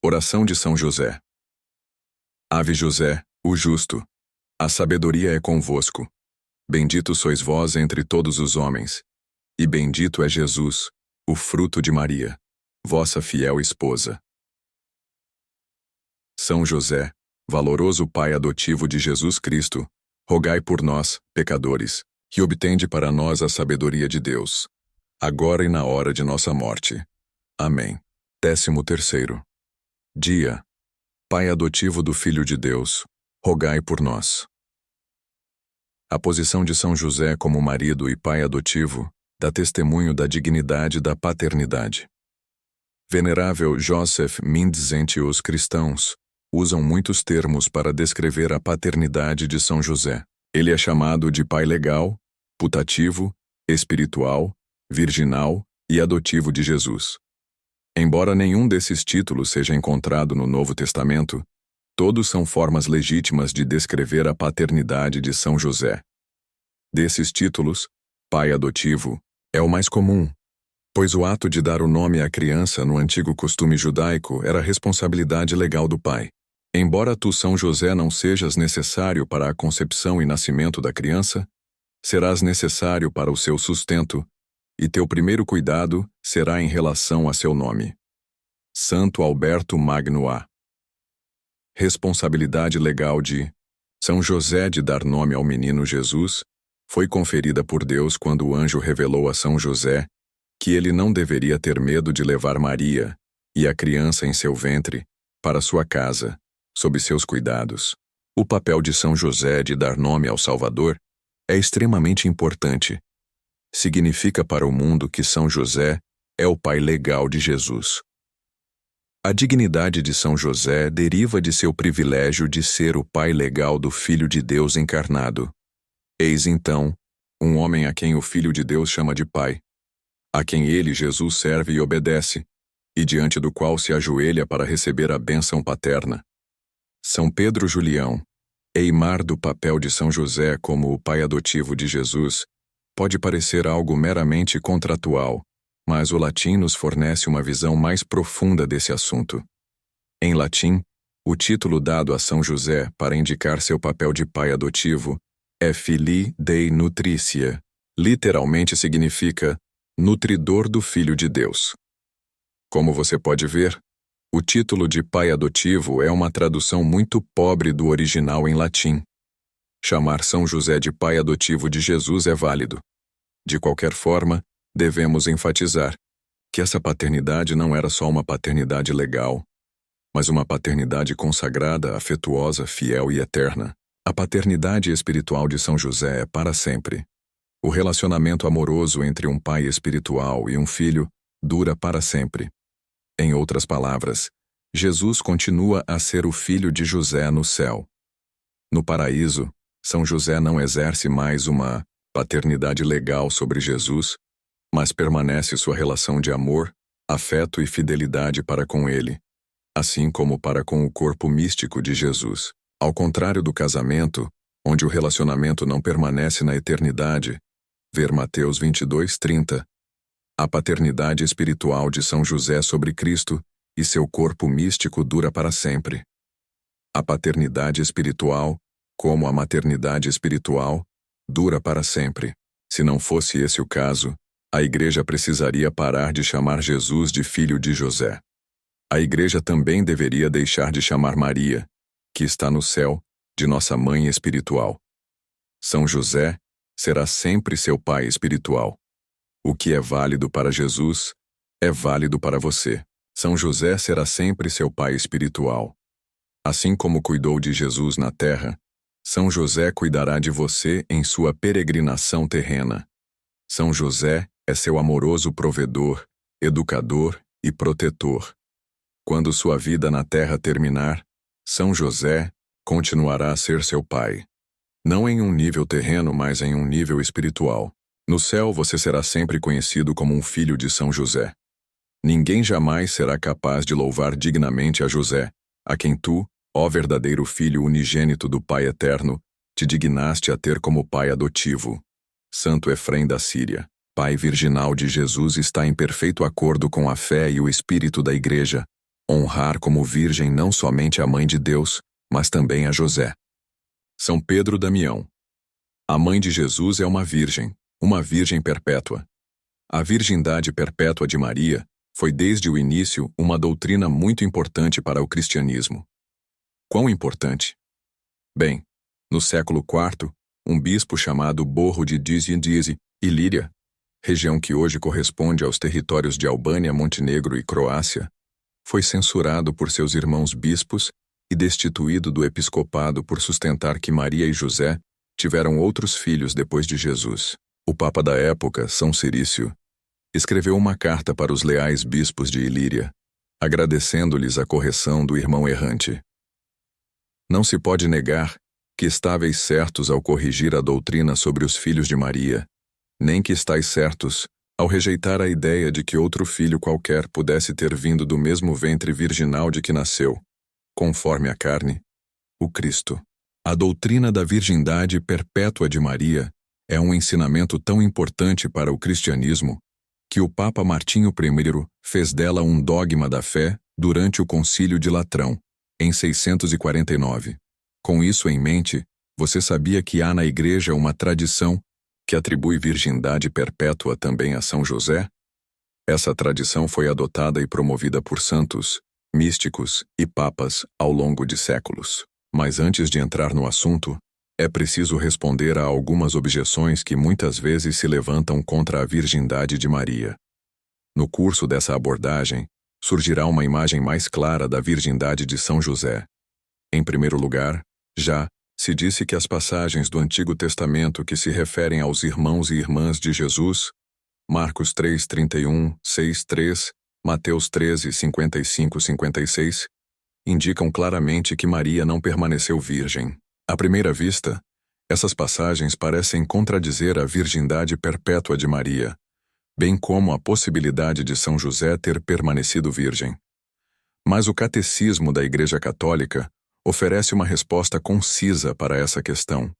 Oração de São José. Ave José, o justo, a sabedoria é convosco. Bendito sois vós entre todos os homens, e bendito é Jesus, o fruto de Maria, vossa fiel esposa. São José, valoroso pai adotivo de Jesus Cristo, rogai por nós, pecadores, que obtende para nós a sabedoria de Deus, agora e na hora de nossa morte. Amém. 13º dia. Pai adotivo do Filho de Deus, rogai por nós. A posição de São José como marido e pai adotivo dá testemunho da dignidade da paternidade. Venerável Joseph Mendes entre os cristãos usam muitos termos para descrever a paternidade de São José. Ele é chamado de pai legal, putativo, espiritual, virginal e adotivo de Jesus. Embora nenhum desses títulos seja encontrado no Novo Testamento, todos são formas legítimas de descrever a paternidade de São José. Desses títulos, pai adotivo é o mais comum, pois o ato de dar o nome à criança no antigo costume judaico era responsabilidade legal do pai. Embora tu, São José, não sejas necessário para a concepção e nascimento da criança, serás necessário para o seu sustento, e teu primeiro cuidado será em relação a seu nome. Santo Alberto Magno A. Responsabilidade legal de São José de dar nome ao menino Jesus foi conferida por Deus quando o anjo revelou a São José que ele não deveria ter medo de levar Maria e a criança em seu ventre para sua casa, sob seus cuidados. O papel de São José de dar nome ao Salvador é extremamente importante. Significa para o mundo que São José é o pai legal de Jesus. A dignidade de São José deriva de seu privilégio de ser o pai legal do Filho de Deus encarnado. Eis então, um homem a quem o Filho de Deus chama de pai, a quem ele, Jesus, serve e obedece, e diante do qual se ajoelha para receber a bênção paterna. São Pedro Julião, eimar do papel de São José como o pai adotivo de Jesus, pode parecer algo meramente contratual, mas o latim nos fornece uma visão mais profunda desse assunto. Em latim, o título dado a São José para indicar seu papel de pai adotivo é Filii Dei Nutritia, literalmente significa nutridor do Filho de Deus. Como você pode ver, o título de pai adotivo é uma tradução muito pobre do original em latim. Chamar São José de pai adotivo de Jesus é válido. De qualquer forma, devemos enfatizar que essa paternidade não era só uma paternidade legal, mas uma paternidade consagrada, afetuosa, fiel e eterna. A paternidade espiritual de São José é para sempre. O relacionamento amoroso entre um pai espiritual e um filho dura para sempre. Em outras palavras, Jesus continua a ser o filho de José no céu. No paraíso, São José não exerce mais uma paternidade legal sobre Jesus, mas permanece sua relação de amor, afeto e fidelidade para com ele, assim como para com o corpo místico de Jesus. Ao contrário do casamento, onde o relacionamento não permanece na eternidade, ver Mateus 22:30, a paternidade espiritual de São José sobre Cristo e seu corpo místico dura para sempre. A paternidade espiritual, como a maternidade espiritual, dura para sempre. Se não fosse esse o caso, a Igreja precisaria parar de chamar Jesus de filho de José. A Igreja também deveria deixar de chamar Maria, que está no céu, de nossa mãe espiritual. São José será sempre seu pai espiritual. O que é válido para Jesus é válido para você. São José será sempre seu pai espiritual. Assim como cuidou de Jesus na terra, São José cuidará de você em sua peregrinação terrena. São José é seu amoroso provedor, educador e protetor. Quando sua vida na terra terminar, São José continuará a ser seu pai. Não em um nível terreno, mas em um nível espiritual. No céu você será sempre conhecido como um filho de São José. Ninguém jamais será capaz de louvar dignamente a José, a quem tu, ó verdadeiro Filho unigênito do Pai eterno, te dignaste a ter como pai adotivo. Santo Efrém da Síria, pai virginal de Jesus, está em perfeito acordo com a fé e o espírito da Igreja, honrar como virgem não somente a Mãe de Deus, mas também a José. São Pedro Damião. A mãe de Jesus é uma virgem perpétua. A virgindade perpétua de Maria foi desde o início uma doutrina muito importante para o cristianismo. Quão importante? Bem, no século IV, um bispo chamado Borro de Dizi, Ilíria, região que hoje corresponde aos territórios de Albânia, Montenegro e Croácia, foi censurado por seus irmãos bispos e destituído do episcopado por sustentar que Maria e José tiveram outros filhos depois de Jesus. O papa da época, São Cirício, escreveu uma carta para os leais bispos de Ilíria, agradecendo-lhes a correção do irmão errante. Não se pode negar que estáveis certos ao corrigir a doutrina sobre os filhos de Maria, nem que estáis certos ao rejeitar a ideia de que outro filho qualquer pudesse ter vindo do mesmo ventre virginal de que nasceu, conforme a carne, o Cristo. A doutrina da virgindade perpétua de Maria é um ensinamento tão importante para o cristianismo que o Papa Martinho I fez dela um dogma da fé durante o Concílio de Latrão, em 649. Com isso em mente, você sabia que há na Igreja uma tradição que atribui virgindade perpétua também a São José? Essa tradição foi adotada e promovida por santos, místicos e papas ao longo de séculos. Mas antes de entrar no assunto, é preciso responder a algumas objeções que muitas vezes se levantam contra a virgindade de Maria. No curso dessa abordagem, surgirá uma imagem mais clara da virgindade de São José. Em primeiro lugar, já se disse que as passagens do Antigo Testamento que se referem aos irmãos e irmãs de Jesus, Marcos 3:31, 6:3, Mateus 13:55-56, indicam claramente que Maria não permaneceu virgem. À primeira vista, essas passagens parecem contradizer a virgindade perpétua de Maria, bem como a possibilidade de São José ter permanecido virgem. Mas o Catecismo da Igreja Católica oferece uma resposta concisa para essa questão.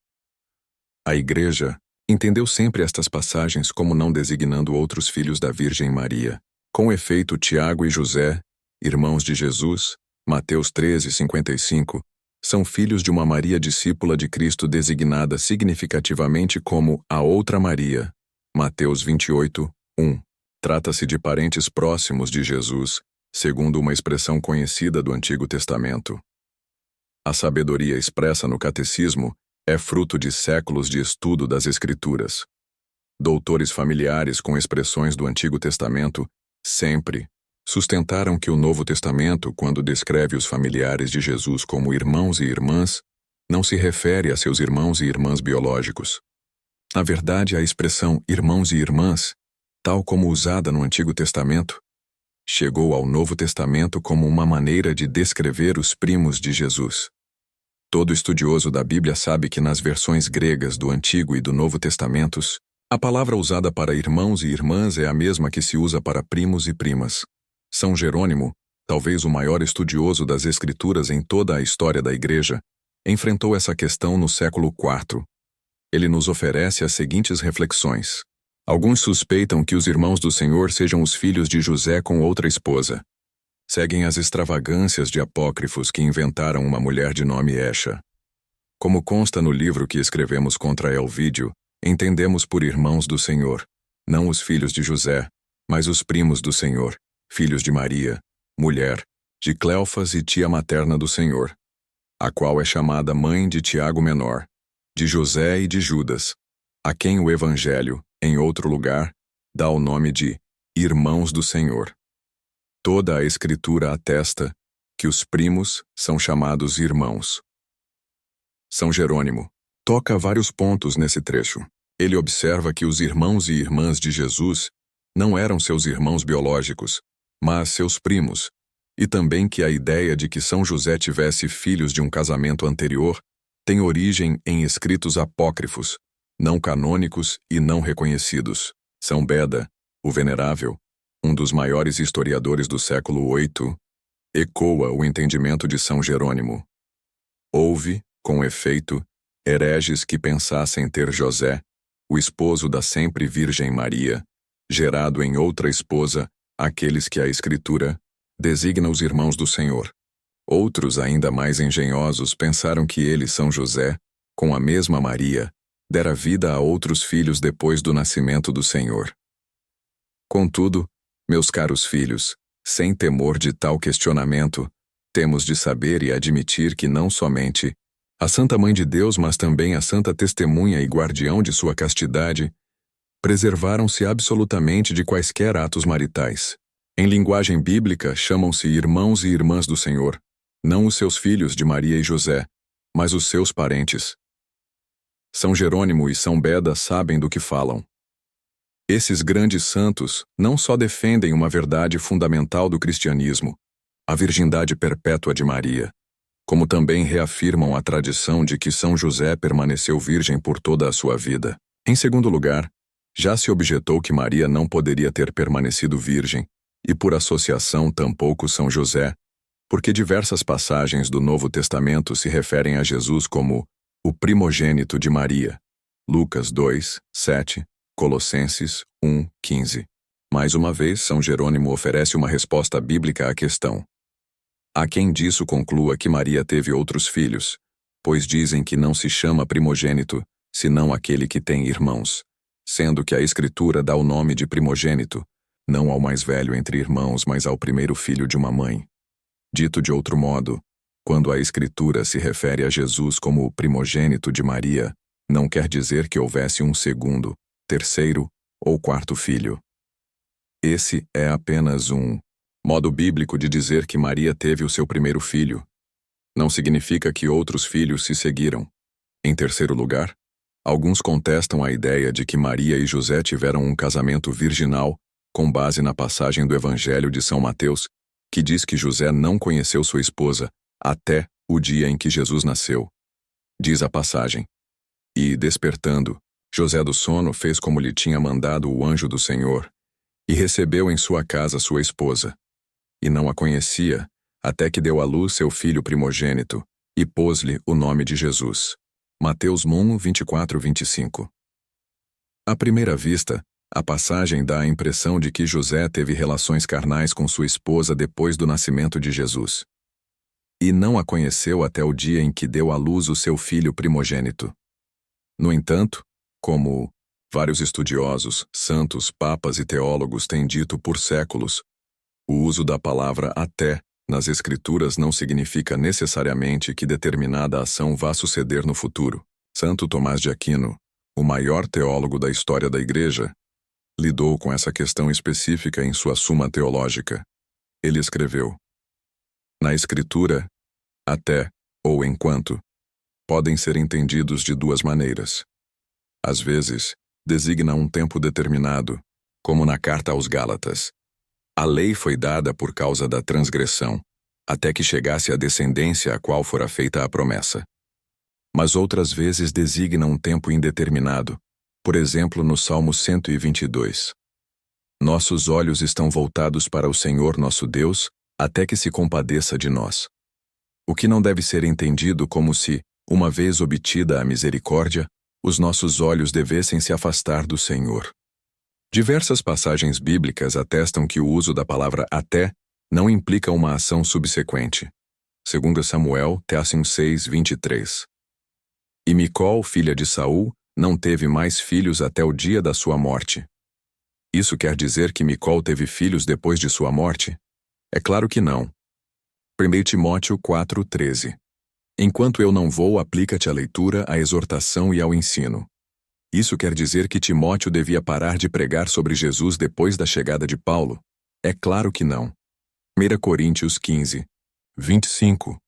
A Igreja entendeu sempre estas passagens como não designando outros filhos da Virgem Maria. Com efeito, Tiago e José, irmãos de Jesus, Mateus 13:55, são filhos de uma Maria discípula de Cristo designada significativamente como a outra Maria, Mateus 28:1. Trata-se de parentes próximos de Jesus, segundo uma expressão conhecida do Antigo Testamento. A sabedoria expressa no Catecismo é fruto de séculos de estudo das Escrituras. Doutores familiares com expressões do Antigo Testamento sempre sustentaram que o Novo Testamento, quando descreve os familiares de Jesus como irmãos e irmãs, não se refere a seus irmãos e irmãs biológicos. Na verdade, a expressão irmãos e irmãs, tal como usada no Antigo Testamento, chegou ao Novo Testamento como uma maneira de descrever os primos de Jesus. Todo estudioso da Bíblia sabe que nas versões gregas do Antigo e do Novo Testamentos, a palavra usada para irmãos e irmãs é a mesma que se usa para primos e primas. São Jerônimo, talvez o maior estudioso das Escrituras em toda a história da Igreja, enfrentou essa questão no século IV. Ele nos oferece as seguintes reflexões. Alguns suspeitam que os irmãos do Senhor sejam os filhos de José com outra esposa. Seguem as extravagâncias de apócrifos que inventaram uma mulher de nome Echa. Como consta no livro que escrevemos contra Elvídio, entendemos por irmãos do Senhor, não os filhos de José, mas os primos do Senhor, filhos de Maria, mulher, de Cleofas e tia materna do Senhor, a qual é chamada mãe de Tiago Menor, de José e de Judas, a quem o Evangelho, em outro lugar, dá o nome de irmãos do Senhor. Toda a Escritura atesta que os primos são chamados irmãos. São Jerônimo toca vários pontos nesse trecho. Ele observa que os irmãos e irmãs de Jesus não eram seus irmãos biológicos, mas seus primos, e também que a ideia de que São José tivesse filhos de um casamento anterior tem origem em escritos apócrifos, não canônicos e não reconhecidos. São Beda, o Venerável, um dos maiores historiadores do século VIII, ecoa o entendimento de São Jerônimo. Houve, com efeito, hereges que pensassem ter José, o esposo da sempre Virgem Maria, gerado em outra esposa, aqueles que a Escritura, designa os irmãos do Senhor. Outros, ainda mais engenhosos, pensaram que ele, São José, com a mesma Maria, dera vida a outros filhos depois do nascimento do Senhor. Contudo, meus caros filhos, sem temor de tal questionamento, temos de saber e admitir que não somente a Santa Mãe de Deus, mas também a Santa Testemunha e Guardião de sua castidade, preservaram-se absolutamente de quaisquer atos maritais. Em linguagem bíblica, chamam-se irmãos e irmãs do Senhor, não os seus filhos de Maria e José, mas os seus parentes. São Jerônimo e São Beda sabem do que falam. Esses grandes santos não só defendem uma verdade fundamental do cristianismo, a virgindade perpétua de Maria, como também reafirmam a tradição de que São José permaneceu virgem por toda a sua vida. Em segundo lugar, já se objetou que Maria não poderia ter permanecido virgem, e por associação tampouco São José, porque diversas passagens do Novo Testamento se referem a Jesus como o primogênito de Maria. Lucas 2, 7, Colossenses 1, 15. Mais uma vez, São Jerônimo oferece uma resposta bíblica à questão. Há quem disso conclua que Maria teve outros filhos, pois dizem que não se chama primogênito, senão aquele que tem irmãos, sendo que a Escritura dá o nome de primogênito, não ao mais velho entre irmãos, mas ao primeiro filho de uma mãe. Dito de outro modo, quando a Escritura se refere a Jesus como o primogênito de Maria, não quer dizer que houvesse um segundo, terceiro ou quarto filho. Esse é apenas um modo bíblico de dizer que Maria teve o seu primeiro filho. Não significa que outros filhos se seguiram. Em terceiro lugar, alguns contestam a ideia de que Maria e José tiveram um casamento virginal com base na passagem do Evangelho de São Mateus, que diz que José não conheceu sua esposa até o dia em que Jesus nasceu. Diz a passagem: "E, despertando, José do sono fez como lhe tinha mandado o anjo do Senhor, e recebeu em sua casa sua esposa. E não a conhecia, até que deu à luz seu filho primogênito, e pôs-lhe o nome de Jesus." Mateus 1, 24, 25. À primeira vista, a passagem dá a impressão de que José teve relações carnais com sua esposa depois do nascimento de Jesus. E não a conheceu até o dia em que deu à luz o seu filho primogênito. No entanto, como vários estudiosos, santos, papas e teólogos têm dito por séculos, o uso da palavra até nas Escrituras não significa necessariamente que determinada ação vá suceder no futuro. Santo Tomás de Aquino, o maior teólogo da história da Igreja, lidou com essa questão específica em sua Suma Teológica. Ele escreveu: "Na Escritura, até, ou enquanto, podem ser entendidos de duas maneiras. Às vezes, designa um tempo determinado, como na carta aos Gálatas. A lei foi dada por causa da transgressão, até que chegasse a descendência a qual fora feita a promessa. Mas outras vezes designa um tempo indeterminado, por exemplo no Salmo 122. Nossos olhos estão voltados para o Senhor nosso Deus, até que se compadeça de nós. O que não deve ser entendido como se, uma vez obtida a misericórdia, os nossos olhos devessem se afastar do Senhor." Diversas passagens bíblicas atestam que o uso da palavra até não implica uma ação subsequente. 2 Samuel, Teacinho 6, 23. "E Micol, filha de Saul, não teve mais filhos até o dia da sua morte." Isso quer dizer que Micol teve filhos depois de sua morte? É claro que não. 1 Timóteo 4, 13. "Enquanto eu não vou, aplica-te à leitura, à exortação e ao ensino." Isso quer dizer que Timóteo devia parar de pregar sobre Jesus depois da chegada de Paulo? É claro que não. 1 Coríntios 15, 25.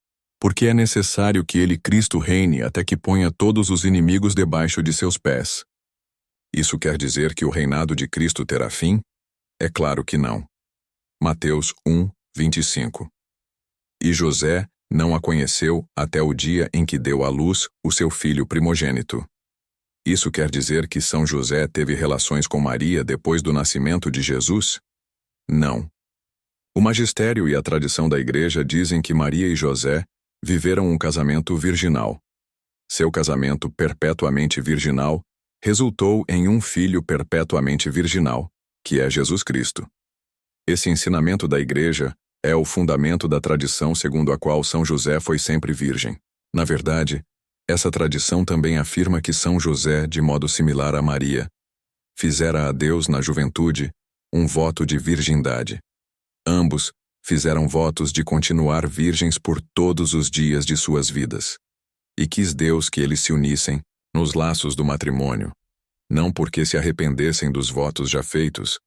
"Porque é necessário que ele, Cristo, reine até que ponha todos os inimigos debaixo de seus pés." Isso quer dizer que o reinado de Cristo terá fim? É claro que não. Mateus 1, 25. "E José não a conheceu até o dia em que deu à luz o seu filho primogênito." Isso quer dizer que São José teve relações com Maria depois do nascimento de Jesus? Não. O magistério e a tradição da Igreja dizem que Maria e José viveram um casamento virginal. Seu casamento perpetuamente virginal resultou em um filho perpetuamente virginal, que é Jesus Cristo. Esse ensinamento da Igreja é o fundamento da tradição segundo a qual São José foi sempre virgem. Na verdade, essa tradição também afirma que São José, de modo similar a Maria, fizera a Deus na juventude um voto de virgindade. Ambos fizeram votos de continuar virgens por todos os dias de suas vidas. E quis Deus que eles se unissem nos laços do matrimônio, não porque se arrependessem dos votos já feitos,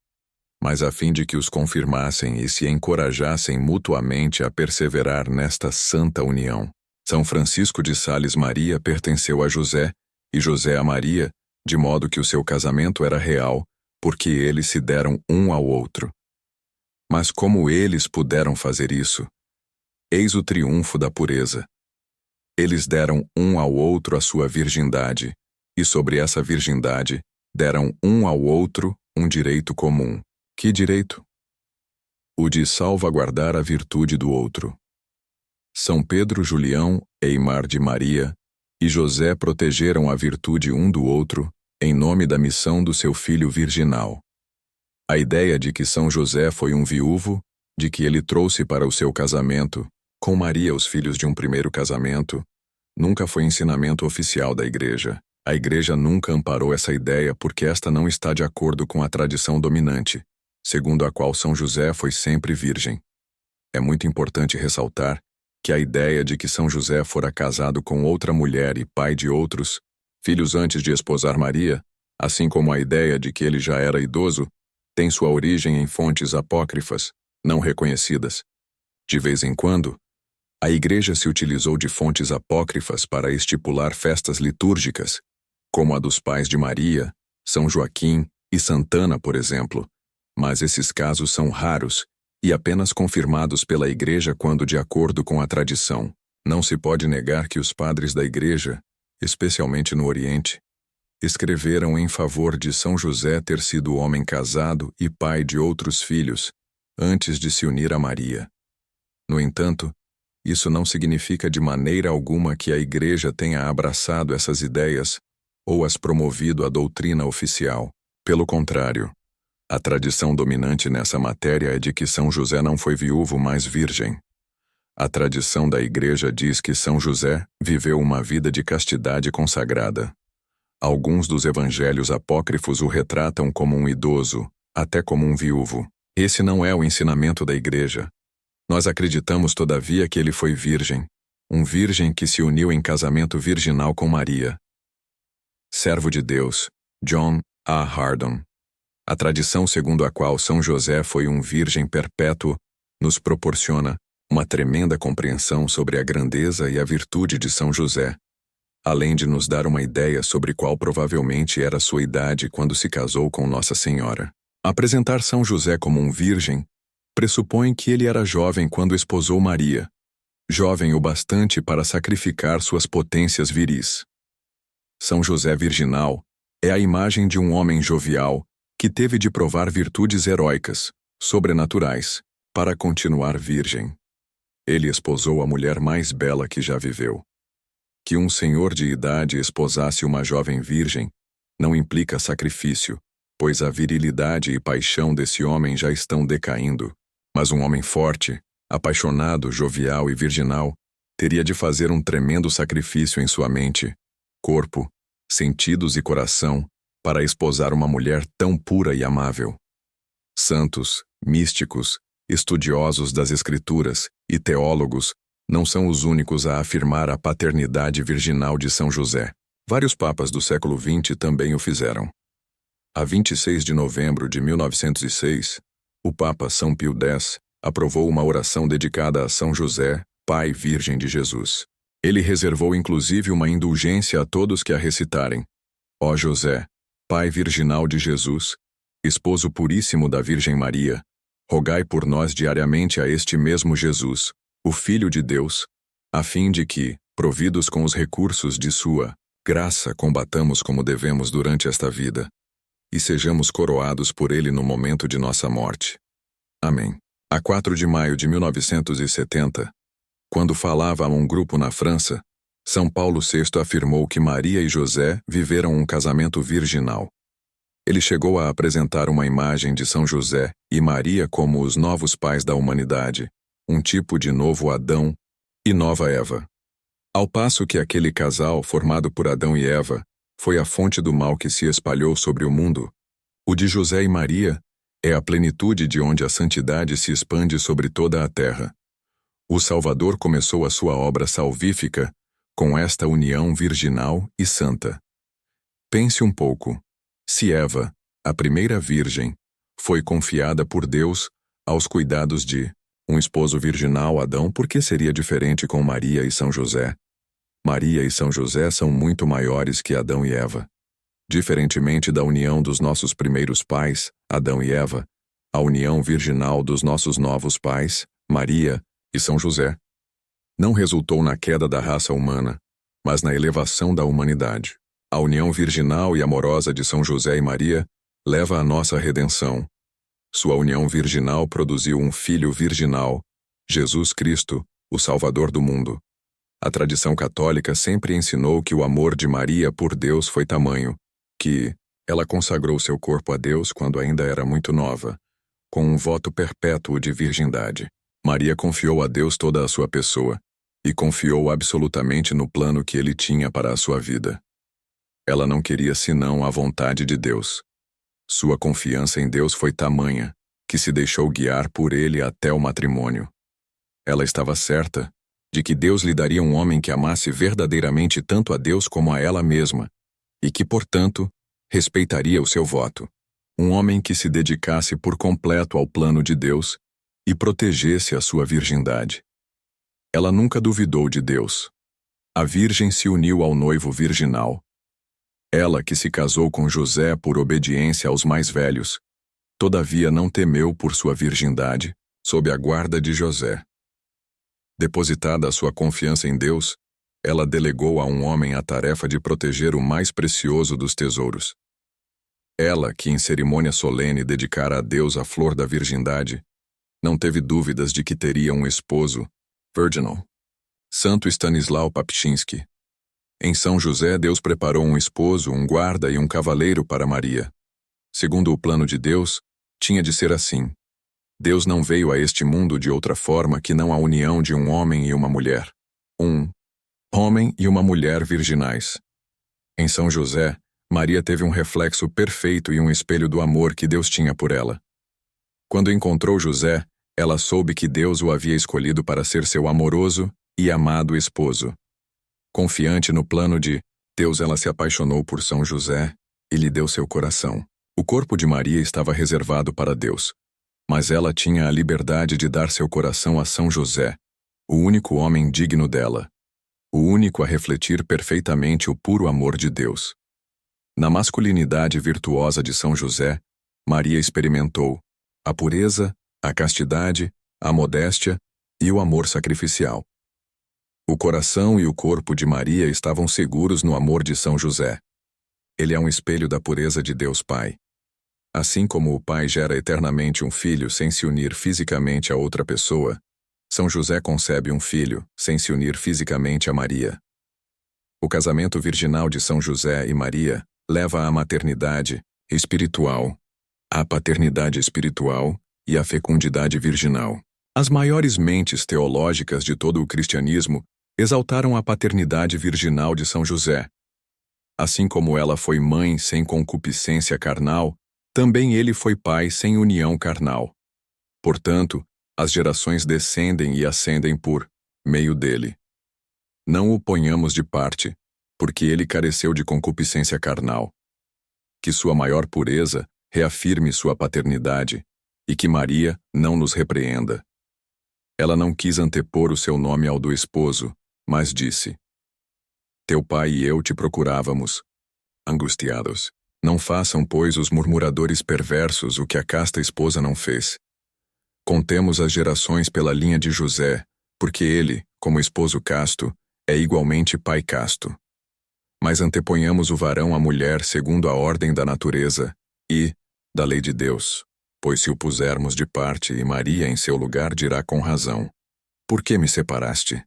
mas a fim de que os confirmassem e se encorajassem mutuamente a perseverar nesta santa união. São Francisco de Sales Maria pertenceu a José, e José a Maria, de modo que o seu casamento era real, porque eles se deram um ao outro. Mas como eles puderam fazer isso? Eis o triunfo da pureza. Eles deram um ao outro a sua virgindade, e sobre essa virgindade deram um ao outro um direito comum. Que direito? O de salvaguardar a virtude do outro. São Pedro Julião, Eimar de Maria, e José protegeram a virtude um do outro, em nome da missão do seu filho virginal. A ideia de que São José foi um viúvo, de que ele trouxe para o seu casamento, com Maria os filhos de um primeiro casamento, nunca foi ensinamento oficial da Igreja. A Igreja nunca amparou essa ideia porque esta não está de acordo com a tradição dominante, segundo a qual São José foi sempre virgem. É muito importante ressaltar que a ideia de que São José fora casado com outra mulher e pai de outros filhos antes de esposar Maria, assim como a ideia de que ele já era idoso, tem sua origem em fontes apócrifas, não reconhecidas. De vez em quando, a Igreja se utilizou de fontes apócrifas para estipular festas litúrgicas, como a dos pais de Maria, São Joaquim e Santana, por exemplo, mas esses casos são raros e apenas confirmados pela Igreja quando de acordo com a tradição. Não se pode negar que os padres da Igreja, especialmente no Oriente, escreveram em favor de São José ter sido homem casado e pai de outros filhos, antes de se unir a Maria. No entanto, isso não significa de maneira alguma que a Igreja tenha abraçado essas ideias ou as promovido à doutrina oficial. Pelo contrário, a tradição dominante nessa matéria é de que São José não foi viúvo, mas virgem. A tradição da Igreja diz que São José viveu uma vida de castidade consagrada. Alguns dos evangelhos apócrifos o retratam como um idoso, até como um viúvo. Esse não é o ensinamento da Igreja. Nós acreditamos, todavia, que ele foi virgem, um virgem que se uniu em casamento virginal com Maria. Servo de Deus, John A. Hardon. A tradição segundo a qual São José foi um virgem perpétuo nos proporciona uma tremenda compreensão sobre a grandeza e a virtude de São José, além de nos dar uma ideia sobre qual provavelmente era sua idade quando se casou com Nossa Senhora. Apresentar São José como um virgem pressupõe que ele era jovem quando esposou Maria, jovem o bastante para sacrificar suas potências viris. São José virginal é a imagem de um homem jovial que teve de provar virtudes heróicas, sobrenaturais, para continuar virgem. Ele esposou a mulher mais bela que já viveu. Que um senhor de idade esposasse uma jovem virgem não implica sacrifício, pois a virilidade e paixão desse homem já estão decaindo. Mas um homem forte, apaixonado, jovial e virginal, teria de fazer um tremendo sacrifício em sua mente, corpo, sentidos e coração para esposar uma mulher tão pura e amável. Santos, místicos, estudiosos das Escrituras e teólogos não são os únicos a afirmar a paternidade virginal de São José. Vários papas do século XX também o fizeram. A 26 de novembro de 1906, o Papa São Pio X aprovou uma oração dedicada a São José, Pai Virgem de Jesus. Ele reservou inclusive uma indulgência a todos que a recitarem. Ó José, Pai virginal de Jesus, esposo puríssimo da Virgem Maria, rogai por nós diariamente a este mesmo Jesus, o Filho de Deus, a fim de que, providos com os recursos de sua graça, combatamos como devemos durante esta vida, e sejamos coroados por ele no momento de nossa morte. Amém. A 4 de maio de 1970, quando falava a um grupo na França, São Paulo VI afirmou que Maria e José viveram um casamento virginal. Ele chegou a apresentar uma imagem de São José e Maria como os novos pais da humanidade, um tipo de novo Adão e nova Eva. Ao passo que aquele casal, formado por Adão e Eva, foi a fonte do mal que se espalhou sobre o mundo, o de José e Maria é a plenitude de onde a santidade se expande sobre toda a terra. O Salvador começou a sua obra salvífica com esta união virginal e santa. Pense um pouco. Se Eva, a primeira virgem, foi confiada por Deus aos cuidados de um esposo virginal Adão, por que seria diferente com Maria e São José? Maria e São José são muito maiores que Adão e Eva. Diferentemente da união dos nossos primeiros pais, Adão e Eva, a união virginal dos nossos novos pais, Maria e São José, não resultou na queda da raça humana, mas na elevação da humanidade. A união virginal e amorosa de São José e Maria leva à nossa redenção. Sua união virginal produziu um filho virginal, Jesus Cristo, o Salvador do mundo. A tradição católica sempre ensinou que o amor de Maria por Deus foi tamanho, que ela consagrou seu corpo a Deus quando ainda era muito nova, com um voto perpétuo de virgindade. Maria confiou a Deus toda a sua pessoa, e confiou absolutamente no plano que ele tinha para a sua vida. Ela não queria senão a vontade de Deus. Sua confiança em Deus foi tamanha, que se deixou guiar por ele até o matrimônio. Ela estava certa de que Deus lhe daria um homem que amasse verdadeiramente tanto a Deus como a ela mesma, e que, portanto, respeitaria o seu voto. Um homem que se dedicasse por completo ao plano de Deus e protegesse a sua virgindade. Ela nunca duvidou de Deus. A virgem se uniu ao noivo virginal. Ela que se casou com José por obediência aos mais velhos, todavia não temeu por sua virgindade, sob a guarda de José. Depositada a sua confiança em Deus, ela delegou a um homem a tarefa de proteger o mais precioso dos tesouros. Ela, que em cerimônia solene dedicara a Deus a flor da virgindade, não teve dúvidas de que teria um esposo, virginal. Santo Stanislau Papczynski. Em São José, Deus preparou um esposo, um guarda e um cavaleiro para Maria. Segundo o plano de Deus, tinha de ser assim. Deus não veio a este mundo de outra forma que não a união de um homem e uma mulher. Um homem e uma mulher virginais. Em São José, Maria teve um reflexo perfeito e um espelho do amor que Deus tinha por ela. Quando encontrou José, ela soube que Deus o havia escolhido para ser seu amoroso e amado esposo. Confiante no plano de Deus, ela se apaixonou por São José e lhe deu seu coração. O corpo de Maria estava reservado para Deus, mas ela tinha a liberdade de dar seu coração a São José, o único homem digno dela, o único a refletir perfeitamente o puro amor de Deus. Na masculinidade virtuosa de São José, Maria experimentou a pureza, a castidade, a modéstia e o amor sacrificial. O coração e o corpo de Maria estavam seguros no amor de São José. Ele é um espelho da pureza de Deus Pai. Assim como o Pai gera eternamente um filho sem se unir fisicamente a outra pessoa, São José concebe um filho sem se unir fisicamente a Maria. O casamento virginal de São José e Maria leva à maternidade espiritual, à paternidade espiritual e à fecundidade virginal. As maiores mentes teológicas de todo o cristianismo exaltaram a paternidade virginal de São José. Assim como ela foi mãe sem concupiscência carnal, também ele foi pai sem união carnal. Portanto, as gerações descendem e ascendem por meio dele. Não o ponhamos de parte, porque ele careceu de concupiscência carnal. Que sua maior pureza reafirme sua paternidade, e que Maria não nos repreenda. Ela não quis antepor o seu nome ao do esposo, mas disse: Teu pai e eu te procurávamos, angustiados. Não façam, pois, os murmuradores perversos o que a casta esposa não fez. Contemos as gerações pela linha de José, porque ele, como esposo casto, é igualmente pai casto. Mas anteponhamos o varão à mulher segundo a ordem da natureza e da lei de Deus. Pois se o pusermos de parte e Maria em seu lugar dirá com razão: Por que me separaste?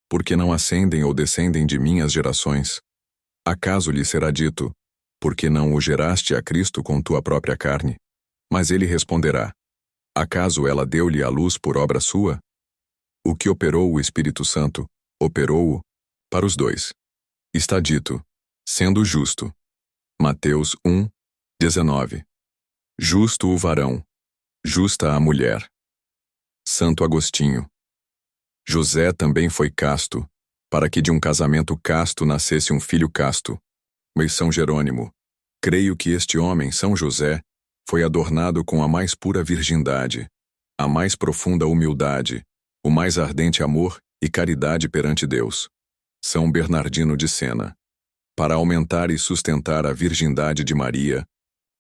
Porque não ascendem ou descendem de mim as gerações? Acaso lhe será dito: Porque não o geraste a Cristo com tua própria carne? Mas ele responderá: Acaso ela deu-lhe a luz por obra sua? O que operou o Espírito Santo, operou-o para os dois. Está dito, sendo justo. Mateus 1, 19. Justo o varão, justa a mulher. Santo Agostinho. José também foi casto, para que de um casamento casto nascesse um filho casto. Mas São Jerônimo. Creio que este homem, São José, foi adornado com a mais pura virgindade, a mais profunda humildade, o mais ardente amor e caridade perante Deus. São Bernardino de Sena. Para aumentar e sustentar a virgindade de Maria,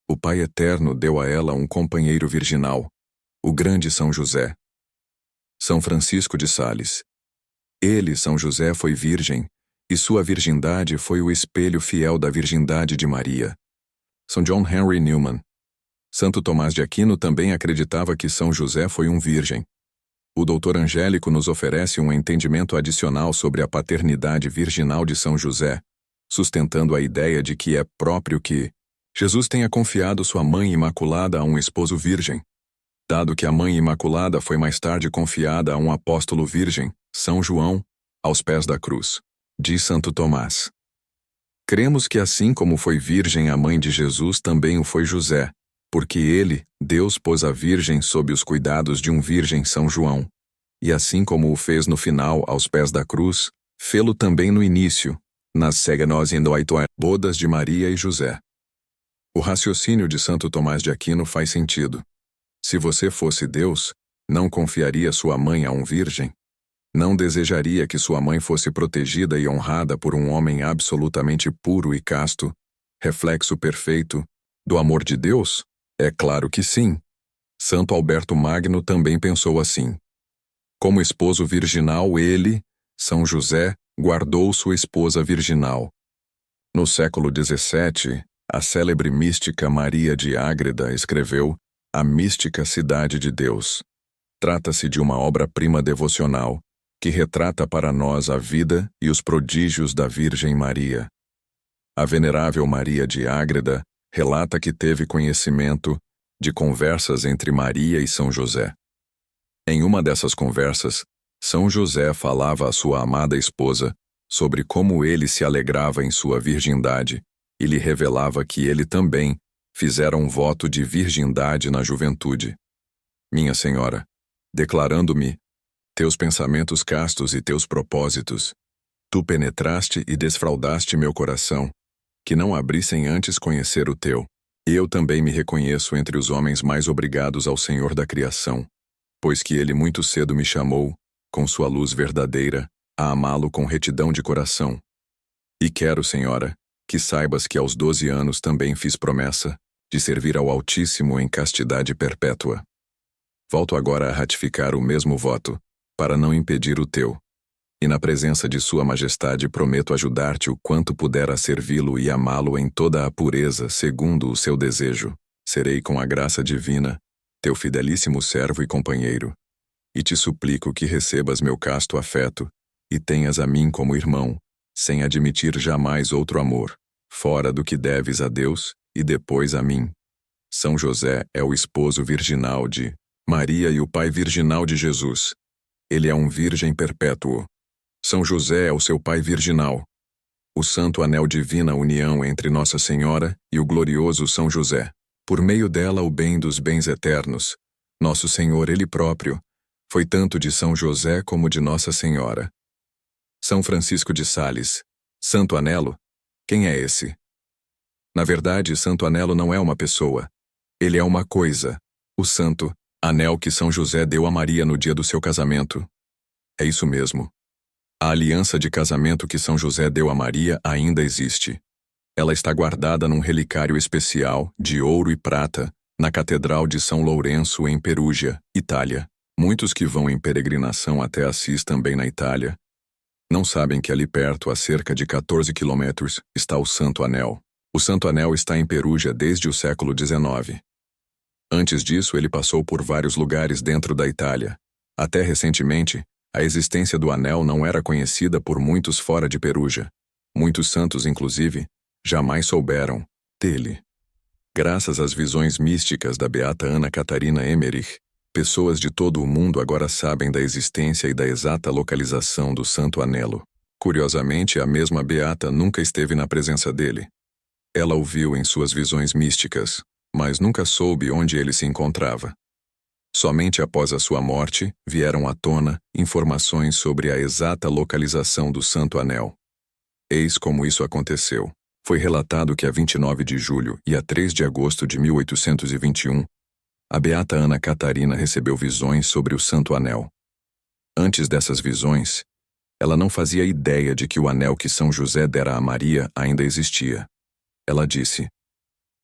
o Pai Eterno deu a ela um companheiro virginal, o grande São José. São Francisco de Sales. Ele, São José, foi virgem, e sua virgindade foi o espelho fiel da virgindade de Maria. São John Henry Newman. Santo Tomás de Aquino também acreditava que São José foi um virgem. O doutor Angélico nos oferece um entendimento adicional sobre a paternidade virginal de São José, sustentando a ideia de que é próprio que Jesus tenha confiado sua mãe imaculada a um esposo virgem, dado que a mãe imaculada foi mais tarde confiada a um apóstolo virgem, São João, aos pés da cruz. Diz Santo Tomás. Cremos que assim como foi virgem a mãe de Jesus, também o foi José, porque ele, Deus, pôs a virgem sob os cuidados de um virgem São João. E assim como o fez no final, aos pés da cruz, fê-lo também no início, nas cegas e bodas de Maria e José. O raciocínio de Santo Tomás de Aquino faz sentido. Se você fosse Deus, não confiaria sua mãe a um virgem? Não desejaria que sua mãe fosse protegida e honrada por um homem absolutamente puro e casto, reflexo perfeito do amor de Deus? É claro que sim. Santo Alberto Magno também pensou assim. Como esposo virginal, ele, São José, guardou sua esposa virginal. No século XVII, a célebre mística Maria de Ágreda escreveu A Mística Cidade de Deus. Trata-se de uma obra-prima devocional que retrata para nós a vida e os prodígios da Virgem Maria. A venerável Maria de Ágreda relata que teve conhecimento de conversas entre Maria e São José. Em uma dessas conversas, São José falava à sua amada esposa sobre como ele se alegrava em sua virgindade e lhe revelava que ele também fizera um voto de virgindade na juventude. Minha senhora, declarando-me teus pensamentos castos e teus propósitos, tu penetraste e desfraldaste meu coração, que não abri sem antes conhecer o teu. E eu também me reconheço entre os homens mais obrigados ao Senhor da criação, pois que ele muito cedo me chamou, com sua luz verdadeira, a amá-lo com retidão de coração. E quero, Senhora, que saibas que aos 12 anos também fiz promessa de servir ao Altíssimo em castidade perpétua. Volto agora a ratificar o mesmo voto, para não impedir o teu. E na presença de Sua Majestade prometo ajudar-te o quanto puder a servi-lo e amá-lo em toda a pureza, segundo o seu desejo. Serei com a graça divina, teu fidelíssimo servo e companheiro. E te suplico que recebas meu casto afeto, e tenhas a mim como irmão, sem admitir jamais outro amor, fora do que deves a Deus e depois a mim. São José é o esposo virginal de Maria e o pai virginal de Jesus. Ele é um virgem perpétuo. São José é o seu pai virginal. O santo anel divina união entre Nossa Senhora e o glorioso São José. Por meio dela o bem dos bens eternos. Nosso Senhor ele próprio foi tanto de São José como de Nossa Senhora. São Francisco de Sales. Santo Anelo? Quem é esse? Na verdade, Santo Anelo não é uma pessoa. Ele é uma coisa. O santo anel que São José deu a Maria no dia do seu casamento. É isso mesmo. A aliança de casamento que São José deu a Maria ainda existe. Ela está guardada num relicário especial, de ouro e prata, na Catedral de São Lourenço, em Perugia, Itália. Muitos que vão em peregrinação até Assis, também na Itália, não sabem que ali perto, a cerca de 14 quilômetros, está o Santo Anel. O Santo Anel está em Perugia desde o século XIX. Antes disso, ele passou por vários lugares dentro da Itália. Até recentemente, a existência do anel não era conhecida por muitos fora de Perugia. Muitos santos, inclusive, jamais souberam dele. Graças às visões místicas da beata Ana Catarina Emmerich, Pessoas de todo o mundo agora sabem da existência e da exata localização do Santo Anelo. Curiosamente, a mesma Beata nunca esteve na presença dele. Ela o viu em suas visões místicas, mas nunca soube onde ele se encontrava. Somente após a sua morte vieram à tona informações sobre a exata localização do Santo Anel. Eis como isso aconteceu. Foi relatado que a 29 de julho e a 3 de agosto de 1821, a beata Ana Catarina recebeu visões sobre o Santo Anel. Antes dessas visões, ela não fazia ideia de que o anel que São José dera a Maria ainda existia. Ela disse,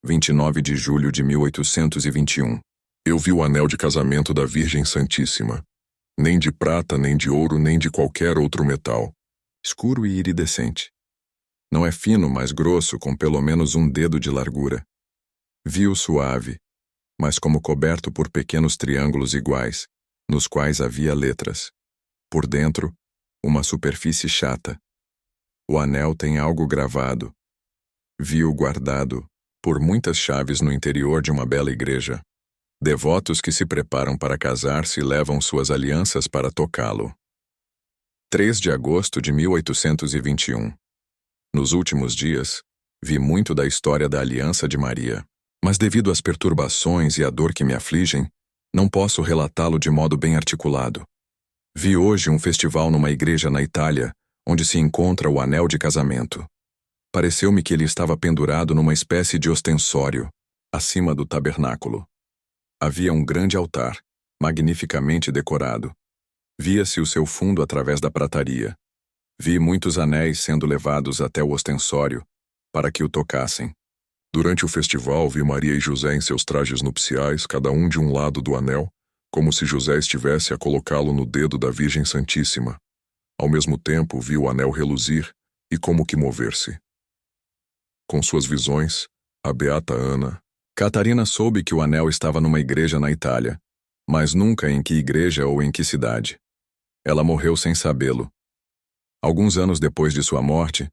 29 de julho de 1821, eu vi o anel de casamento da Virgem Santíssima. Nem de prata, nem de ouro, nem de qualquer outro metal. Escuro e iridescente. Não é fino, mas grosso, com pelo menos um dedo de largura. Vi-o suave, mas como coberto por pequenos triângulos iguais, nos quais havia letras. Por dentro, uma superfície chata. O anel tem algo gravado. Vi-o guardado por muitas chaves no interior de uma bela igreja. Devotos que se preparam para casar-se levam suas alianças para tocá-lo. 3 de agosto de 1821. Nos últimos dias, vi muito da história da aliança de Maria, mas devido às perturbações e à dor que me afligem, não posso relatá-lo de modo bem articulado. Vi hoje um festival numa igreja na Itália, onde se encontra o anel de casamento. Pareceu-me que ele estava pendurado numa espécie de ostensório, acima do tabernáculo. Havia um grande altar, magnificamente decorado. Via-se o seu fundo através da prataria. Vi muitos anéis sendo levados até o ostensório, para que o tocassem. Durante o festival, vi Maria e José em seus trajes nupciais, cada um de um lado do anel, como se José estivesse a colocá-lo no dedo da Virgem Santíssima. Ao mesmo tempo, vi o anel reluzir e como que mover-se. Com suas visões, a beata Ana Catarina soube que o anel estava numa igreja na Itália, mas nunca em que igreja ou em que cidade. Ela morreu sem sabê-lo. Alguns anos depois de sua morte,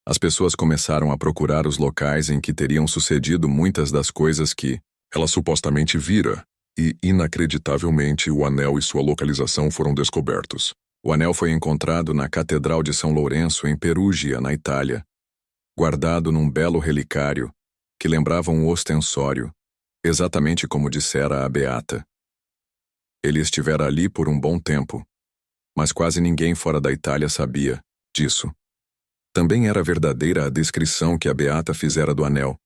as pessoas começaram a procurar os locais em que teriam sucedido muitas das coisas que ela supostamente vira, e, inacreditavelmente, o anel e sua localização foram descobertos. O anel foi encontrado na Catedral de São Lourenço, em Perúgia, na Itália, guardado num belo relicário, que lembrava um ostensório, exatamente como dissera a beata. Ele estivera ali por um bom tempo, mas quase ninguém fora da Itália sabia disso. Também era verdadeira a descrição que a beata fizera do anel.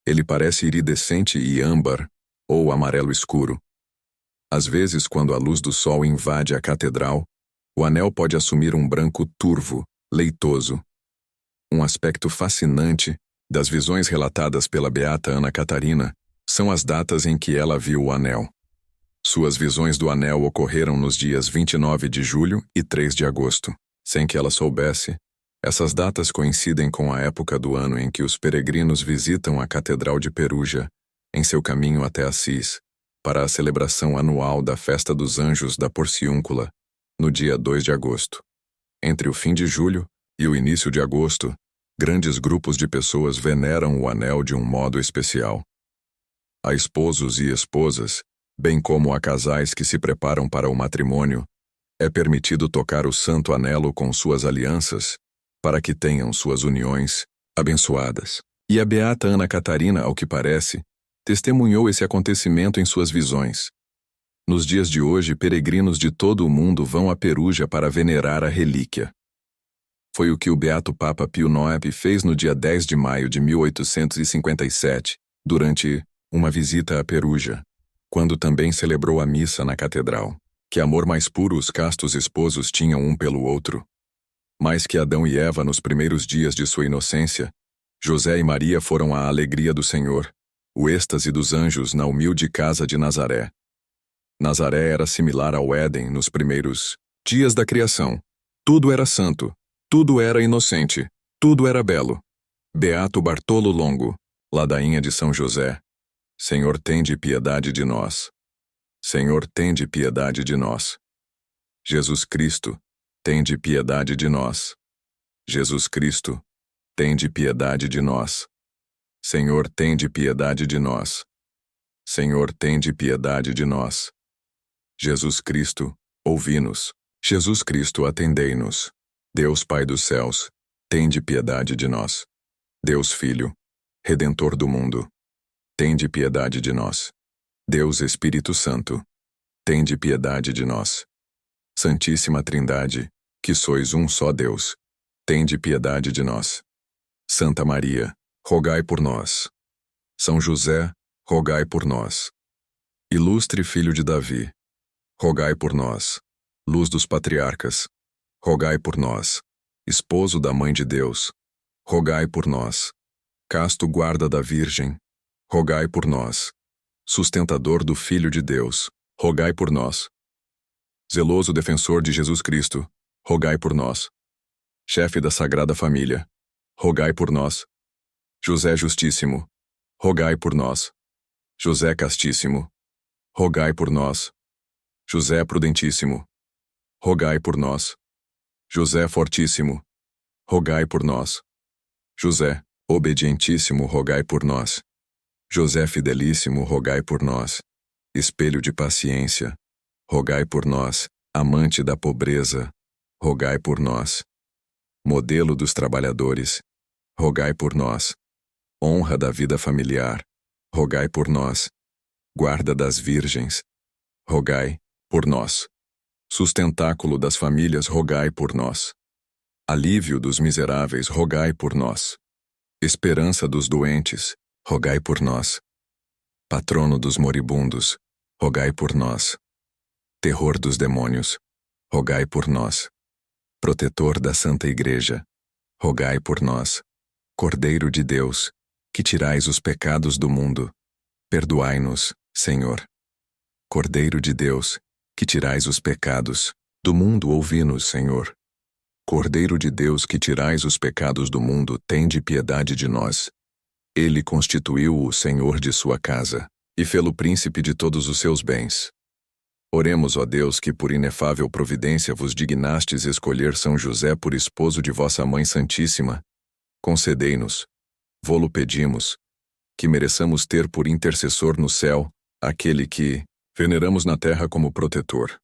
Ele parece iridescente e âmbar, ou amarelo escuro. Às vezes, quando a luz do sol invade a catedral, o anel pode assumir um branco turvo, leitoso. Um aspecto fascinante das visões relatadas pela beata Ana Catarina são as datas em que ela viu o anel. Suas visões do anel ocorreram nos dias 29 de julho e 3 de agosto. Sem que ela soubesse, essas datas coincidem com a época do ano em que os peregrinos visitam a Catedral de Perugia, em seu caminho até Assis, para a celebração anual da Festa dos Anjos da Porciúncula, no dia 2 de agosto. Entre o fim de julho e o início de agosto, grandes grupos de pessoas veneram o anel de um modo especial. A esposos e esposas, bem como a casais que se preparam para o matrimônio, é permitido tocar o santo anelo com suas alianças, para que tenham suas uniões abençoadas. E a beata Ana Catarina, ao que parece, testemunhou esse acontecimento em suas visões. Nos dias de hoje, peregrinos de todo o mundo vão a Perugia para venerar a relíquia. Foi o que o beato Papa Pio IX fez no dia 10 de maio de 1857, durante uma visita a Perugia, quando também celebrou a missa na catedral. Que amor mais puro os castos esposos tinham um pelo outro. Mais que Adão e Eva nos primeiros dias de sua inocência, José e Maria foram a alegria do Senhor, o êxtase dos anjos na humilde casa de Nazaré. Nazaré era similar ao Éden nos primeiros dias da criação. Tudo era santo. Tudo era inocente, tudo era belo. Beato Bartolo Longo, ladainha de São José. Senhor, tende piedade de nós. Senhor, tende piedade de nós. Jesus Cristo, tende piedade de nós. Jesus Cristo, tende piedade de nós. Senhor, tende piedade de nós. Senhor, tende piedade de nós. Jesus Cristo, ouvi-nos. Jesus Cristo, atendei-nos. Deus Pai dos céus, tende piedade de nós. Deus Filho, Redentor do mundo, tende piedade de nós. Deus Espírito Santo, tende piedade de nós. Santíssima Trindade, que sois um só Deus, tende piedade de nós. Santa Maria, rogai por nós. São José, rogai por nós. Ilustre Filho de Davi, rogai por nós. Luz dos patriarcas, rogai por nós. Esposo da Mãe de Deus, rogai por nós. Casto guarda da Virgem, rogai por nós. Sustentador do Filho de Deus, rogai por nós. Zeloso defensor de Jesus Cristo, rogai por nós. Chefe da Sagrada Família, rogai por nós. José Justíssimo, rogai por nós. José Castíssimo, rogai por nós. José Prudentíssimo, rogai por nós. José Fortíssimo, rogai por nós. José Obedientíssimo, rogai por nós. José Fidelíssimo, rogai por nós. Espelho de paciência, rogai por nós. Amante da pobreza, rogai por nós. Modelo dos trabalhadores, rogai por nós. Honra da vida familiar, rogai por nós. Guarda das virgens, rogai por nós. Sustentáculo das famílias, rogai por nós. Alívio dos miseráveis, rogai por nós. Esperança dos doentes, rogai por nós. Patrono dos moribundos, rogai por nós. Terror dos demônios, rogai por nós. Protetor da Santa Igreja, rogai por nós. Cordeiro de Deus, que tirais os pecados do mundo, perdoai-nos, Senhor. Cordeiro de Deus, que tirais os pecados do mundo, ouvi-nos, Senhor. Cordeiro de Deus, que tirais os pecados do mundo, tende piedade de nós. Ele constituiu-o Senhor de sua casa, e fê-lo príncipe de todos os seus bens. Oremos, ó Deus, que por inefável providência vos dignastes escolher São José por esposo de vossa Mãe Santíssima. Concedei-nos, vô-lo pedimos, que mereçamos ter por intercessor no céu aquele que veneramos na terra como protetor.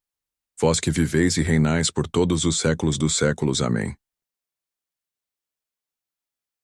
Vós que viveis e reinais por todos os séculos dos séculos. Amém.